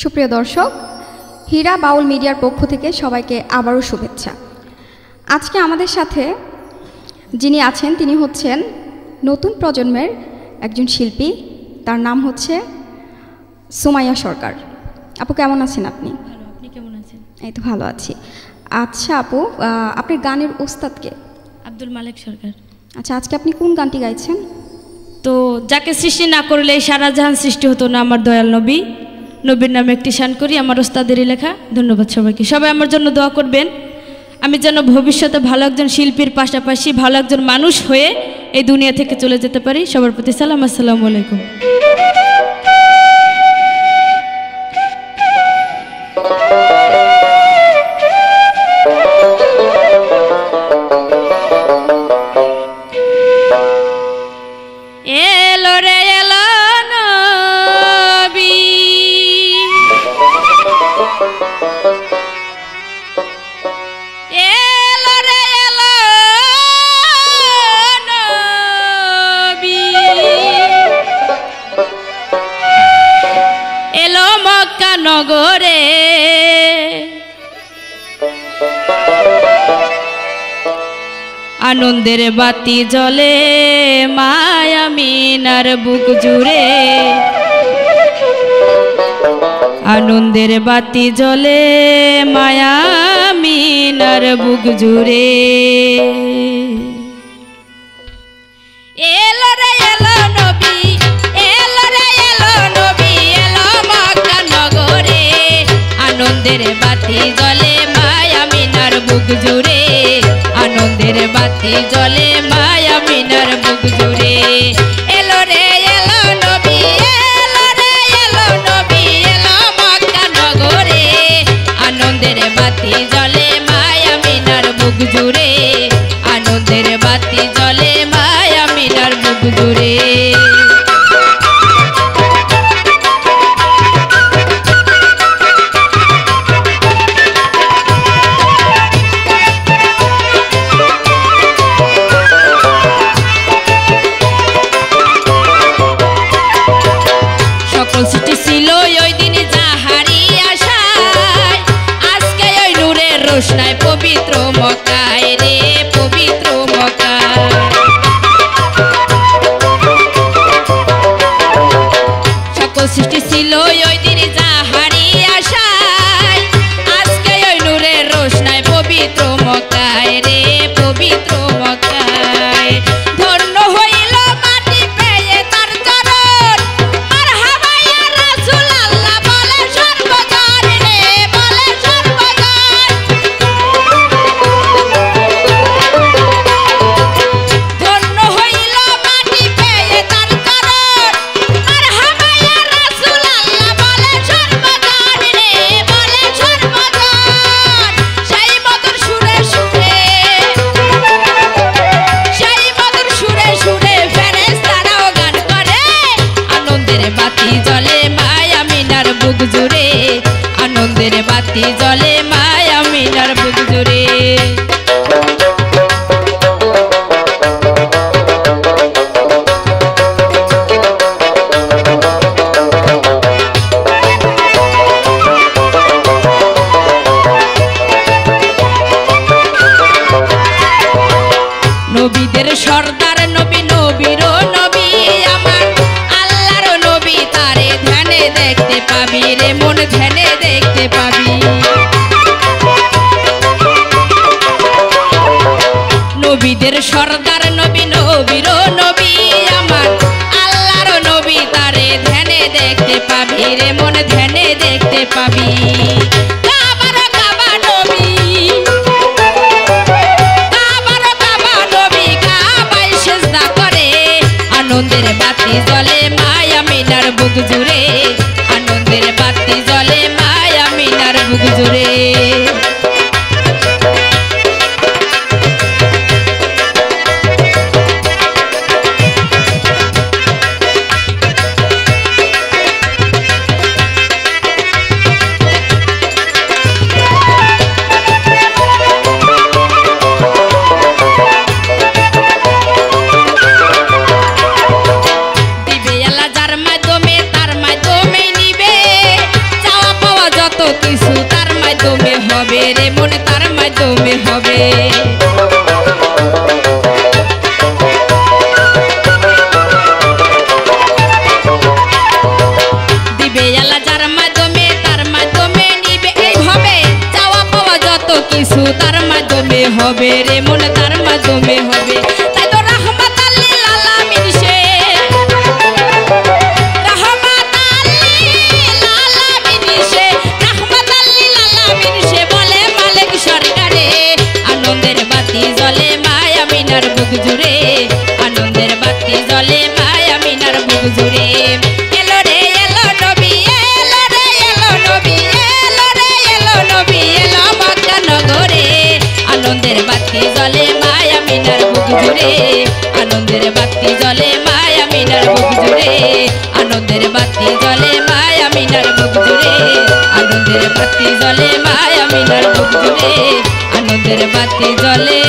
সুপ্রিয় দর্শক, হীরা বাউল মিডিয়ার পক্ষ থেকে সবাইকে আবারও শুভেচ্ছা। আজকে আমাদের সাথে যিনি আছেন তিনি হচ্ছেন নতুন প্রজন্মের একজন শিল্পী, তার নাম হচ্ছে সুমাইয়া সরকার। আপু কেমন আছেন আপনি? ভালো, আপনি কেমন আছেন? এই তো ভালো আছি। আচ্ছা আপু, আপনার গানের ওস্তাদকে? আব্দুল মালিক সরকার। আচ্ছা, আজকে আপনি কোন গানটি গাইছেন? তো যাকে সৃষ্টি না করলে সারা জাহান সৃষ্টি হতো না, আমার দয়াল নবী। নবীর নামে একটি শান করি, আমার ওস্তাদেরই লেখা। ধন্যবাদ সবাইকে। সবাই আমার জন্য দোয়া করবেন, আমি যেন ভবিষ্যতে ভালো একজন শিল্পীর পাশাপাশি ভালো একজন মানুষ হয়ে এই দুনিয়া থেকে চলে যেতে পারি। সবার প্রতি সালাম, আসসালামু আলাইকুম। নগরে আনন্দের বাতি জ্বলে মায়ামিনার বুক জুড়ে, আনন্দের বাতি জ্বলে মায়ামিনার বুক জুড়ে। এলো রে এলো নবী, এলো রে এলো নবী, এলো মক্কা নগরে, আনন্দের বাতি জ্বলে মায়ামিনার বুক জুড়ে, আনন্দের বাতি জ্বলে মায়ামিনার বুক জুড়ে। এলো রে এলো নবী, এলো রে এলো নবী, এলো মক্কা নগরে, আনন্দের বাতি জ্বলে মায়ামিনার বুক জুড়ে, আনন্দের বাতি জ্বলে মায়ামিনার বুক জুড়ে। সকল সৃষ্টি ছিল ওই দিন যাহারি আশায়, আজকে ওই নূরের রোশনায় পবিত্র মক্কায় রে, পবিত্র মক্কায়। সকল সৃষ্টি ছিল ওই দিন যাহারি আশায়, আজকে ওই নূরের রোশনায় পবিত্র মক্কায় রে, পবিত্র মক্কায়। ধন্য হইল মাটি পেয়ে তার চরণ, মারহাবা ইয়া রাসূলুল্লাহ বলে সর্বজন রে, বলে সর্বজন। ধন্য হইল মাটি পেয়ে তার চরণ, মারহাবা ইয়া রাসূলুল্লাহ বলে সর্বজন রে, বলে সর্বজন। সেই মধুর সুরে সুরে, সেই মধুর সুরে সুরে ফেরেশতারাও গান করে, আনন্দের বাতি জ্বলে মায়ামিনার বুক জুড়ে, আনন্দের বাতি জ্বলে মায়ামিনার বুক জুড়ে। নবীদের সর্দার নবী, নবীর নবী আমার আল্লাহর নবী, তারে ধ্যানে দেখতে পাবি রে মন, ধ্যানে দেখতে পাবি। নবীদের সর্দার নবী, নবীর নবী আমার আল্লাহর নবী, তারে ধ্যানে দেখতে পাবি রে মন, ধ্যানে দেখতে পাবি। কাবার কাবা নবী, কাবার কাবা নবী কাবায় সিজদা করে, আনন্দের বাতি জ্বলে মায়ামিনার বুক জুড়ে, আনন্দের বাতি জ্বলে মায়ামিনার বুক জুড়ে। দিবে আল্লাহ যার মাধ্যমে, তার মাধ্যমে নিবে, চাওয়া কিছু তার মাধ্যমে হবে রে মন, তার মাধ্যমে হবে। তাই তো রাহমাতাল লিল আলামিন সে, রাহমাতাল লিল আলামিন সে, রাহমাতাল লিল আলামিন সে বলে মালিক সরকারে। আনন্দের বাতি জ্বলে মায়া মিনার বুক জুড়ে, আনন্দের বাতি জ্বলে মায়া মিনার বুক জুড়ে। এলো রে এলো নবী, এলো রে এলো নবী, এলো রে এলো নবী, এলো মক্কা নগরে। আনন্দের বাতি জ্বলে মায়া মিনার বুক জুড়ে, আনন্দের বাতি জ্বলে মায়া মিনার বুক জুড়ে, আনন্দের বাতি জ্বলে মায়া মিনার বুক জুড়ে, আনন্দের বাতি জ্বলে মায়া মিনার বুক জুড়ে, আনন্দের বাতি জ্বলে।